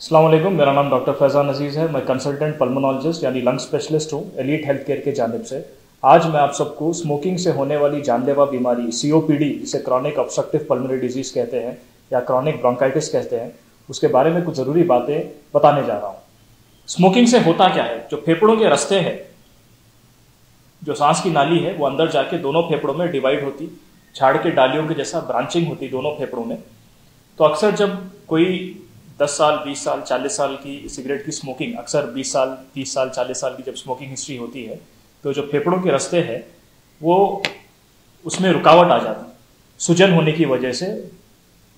अस्सलाम वालेकुम, मेरा नाम डॉक्टर फैज़ान अजीज़ है। मैं कंसल्टेंट पल्मोनोलॉजिस्ट यानी लंग स्पेशलिस्ट हूँ एलीट हेल्थ केयर के जानिब से। आज मैं आप सबको स्मोकिंग से होने वाली जानलेवा बीमारी COPD, जिसे क्रॉनिक ऑब्स्ट्रक्टिव पल्मोनरी डिजीज़ कहते हैं या क्रॉनिक ब्रोंकाइटिस कहते हैं, उसके बारे में कुछ ज़रूरी बातें बताने जा रहा हूँ। स्मोकिंग से होता क्या है? जो फेफड़ों के रास्ते हैं, जो सांस की नाली है, वो अंदर जाके दोनों फेफड़ों में डिवाइड होती, झाड़ के डालियों के जैसा ब्रांचिंग होती दोनों फेफड़ों में। तो अक्सर जब कोई 10 साल, 20 साल, 40 साल की सिगरेट की स्मोकिंग, अक्सर 20 साल, 30 साल, 40 साल की जब स्मोकिंग हिस्ट्री होती है, तो जो फेफड़ों के रास्ते हैं वो उसमें रुकावट आ जाती, सूजन होने की वजह से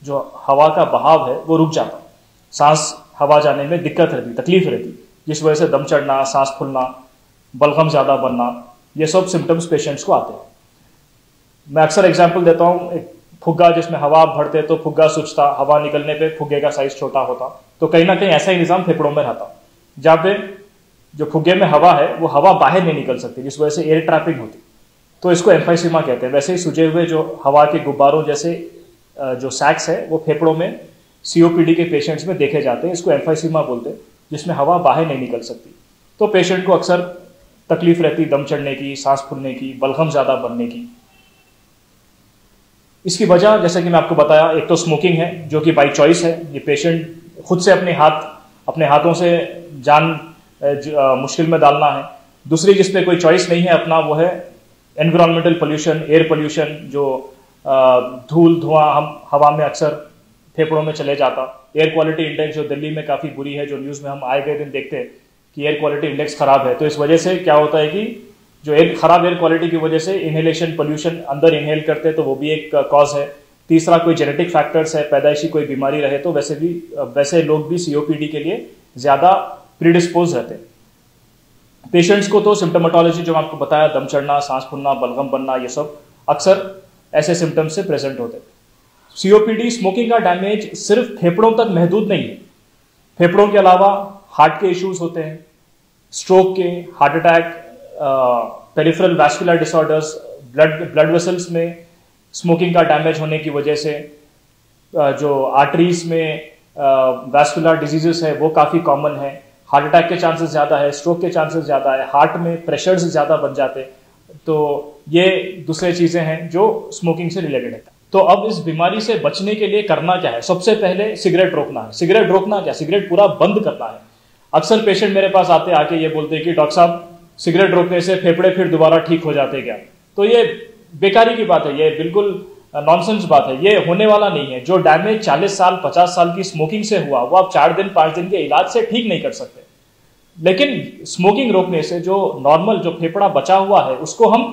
जो हवा का बहाव है वो रुक जाता, सांस हवा जाने में दिक्कत रहती, तकलीफ रहती, जिस वजह से दम चढ़ना, सांस फूलना, बलगम ज़्यादा बनना, ये सब सिम्टम्स पेशेंट्स को आते हैं। मैं अक्सर एग्जाम्पल देता हूँ, एक फुग्गा जिसमें हवा भरते तो फुग्गा सूझता, हवा निकलने पे फुग्गे का साइज छोटा होता, तो कहीं ना कहीं ऐसा ही निज़ाम फेफड़ों में रहता, जहाँ पे जो फुग्गे में हवा है वो हवा बाहर नहीं निकल सकती, जिस वजह से एयर ट्रैपिंग होती, तो इसको एम्फाइसीमा कहते हैं। वैसे ही सूजे हुए जो हवा के गुब्बारों जैसे जो सैक्स है वो फेफड़ों में COPD के पेशेंट्स में देखे जाते हैं, इसको एम्फाइसीमा बोलते हैं, जिसमें हवा बाहर नहीं निकल सकती। तो पेशेंट को अक्सर तकलीफ रहती दम चढ़ने की, सांस फूलने की, बलगम ज़्यादा बनने की। इसकी वजह जैसे कि मैं आपको बताया, एक तो स्मोकिंग है जो कि बाई चॉइस है, ये पेशेंट खुद से अपने हाथों से जान मुश्किल में डालना है। दूसरी जिस पे कोई चॉइस नहीं है अपना, वो है एनवायरमेंटल पोल्यूशन, एयर पोल्यूशन, जो धूल धुआं हम हवा में अक्सर फेफड़ों में चले जाता। एयर क्वालिटी इंडेक्स जो दिल्ली में काफ़ी बुरी है, जो न्यूज़ में हम आए गए दिन देखते हैं कि एयर क्वालिटी इंडेक्स खराब है, तो इस वजह से क्या होता है कि जो खराब एयर क्वालिटी की वजह से इनहेलेशन, पोल्यूशन अंदर इनहेल करते हैं, तो वो भी एक कॉज है। तीसरा कोई जेनेटिक फैक्टर्स है, पैदाइशी कोई बीमारी रहे तो वैसे लोग भी COPD के लिए ज़्यादा प्रीडिस्पोज रहते हैं। पेशेंट्स को तो सिम्टोमेटोलॉजी जो आपको बताया, दम चढ़ना, सांस फूलना, बलगम बनना, ये सब अक्सर ऐसे सिम्टम्स से प्रेजेंट होते हैं। COPD स्मोकिंग का डैमेज सिर्फ फेफड़ों तक महदूद नहीं है, फेफड़ों के अलावा हार्ट के इश्यूज होते हैं, स्ट्रोक के, heart attack, peripheral vascular disorders, blood vessels में स्मोकिंग का डैमेज होने की वजह से जो आर्टरीज में वैस्कुलर डिजीजेस है वो काफ़ी कॉमन है। हार्ट अटैक के चांसेस ज़्यादा है, स्ट्रोक के चांसेस ज़्यादा है, हार्ट में प्रेशर्स ज़्यादा बन जाते हैं। तो ये दूसरे चीज़ें हैं जो स्मोकिंग से रिलेटेड है। तो अब इस बीमारी से बचने के लिए करना क्या है? सबसे पहले सिगरेट रोकना है। सिगरेट रोकना क्या, सिगरेट पूरा बंद करना है। अक्सर पेशेंट मेरे पास आके ये बोलते हैं कि डॉक्टर साहब सिगरेट रोकने से फेफड़े फिर दोबारा ठीक हो जाते क्या? तो ये बेकारी की बात है, ये बिल्कुल नॉनसेंस बात है, ये होने वाला नहीं है। जो डैमेज 40 साल 50 साल की स्मोकिंग से हुआ वो आप 4 दिन 5 दिन के इलाज से ठीक नहीं कर सकते, लेकिन स्मोकिंग रोकने से जो नॉर्मल जो फेफड़ा बचा हुआ है उसको हम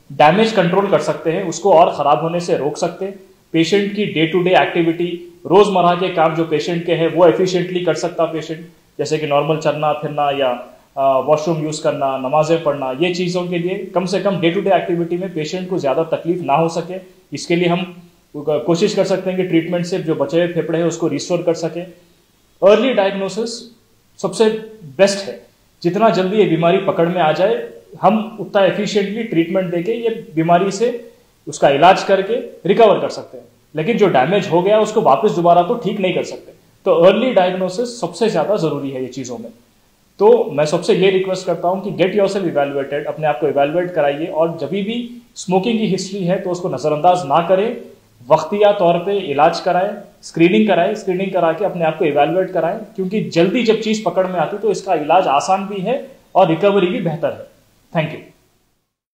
डैमेज कंट्रोल कर सकते हैं, उसको और खराब होने से रोक सकते हैं। पेशेंट की डे टू डे एक्टिविटी, रोजमर्रा के काम जो पेशेंट के हैं वो एफिशिएंटली कर सकता पेशेंट, जैसे कि नॉर्मल चलना फिरना या वॉशरूम यूज करना, नमाजें पढ़ना, ये चीज़ों के लिए कम से कम डे टू डे एक्टिविटी में पेशेंट को ज़्यादा तकलीफ ना हो सके, इसके लिए हम कोशिश कर सकते हैं कि ट्रीटमेंट से जो बचे हुए फेफड़े हैं उसको रिस्टोर कर सके। अर्ली डायग्नोसिस सबसे बेस्ट है, जितना जल्दी ये बीमारी पकड़ में आ जाए हम उतना एफिशिएंटली ट्रीटमेंट देके ये बीमारी से उसका इलाज करके रिकवर कर सकते हैं। लेकिन जो डैमेज हो गया उसको वापस दोबारा तो ठीक नहीं कर सकते, तो अर्ली डायग्नोसिस सबसे ज़्यादा ज़रूरी है ये चीज़ों में। तो मैं सबसे ये रिक्वेस्ट करता हूं कि गेट योरसेल्फ इवैल्यूएटेड, अपने आप को इवैल्यूएट कराइए, और जब भी स्मोकिंग की हिस्ट्री है तो उसको नज़रअंदाज ना करें, वक्तिया तौर पे इलाज कराएं, स्क्रीनिंग करा के अपने आप को इवैल्यूएट कराएं, क्योंकि जल्दी जब चीज़ पकड़ में आती तो इसका इलाज आसान भी है और रिकवरी भी बेहतर है। Thank you.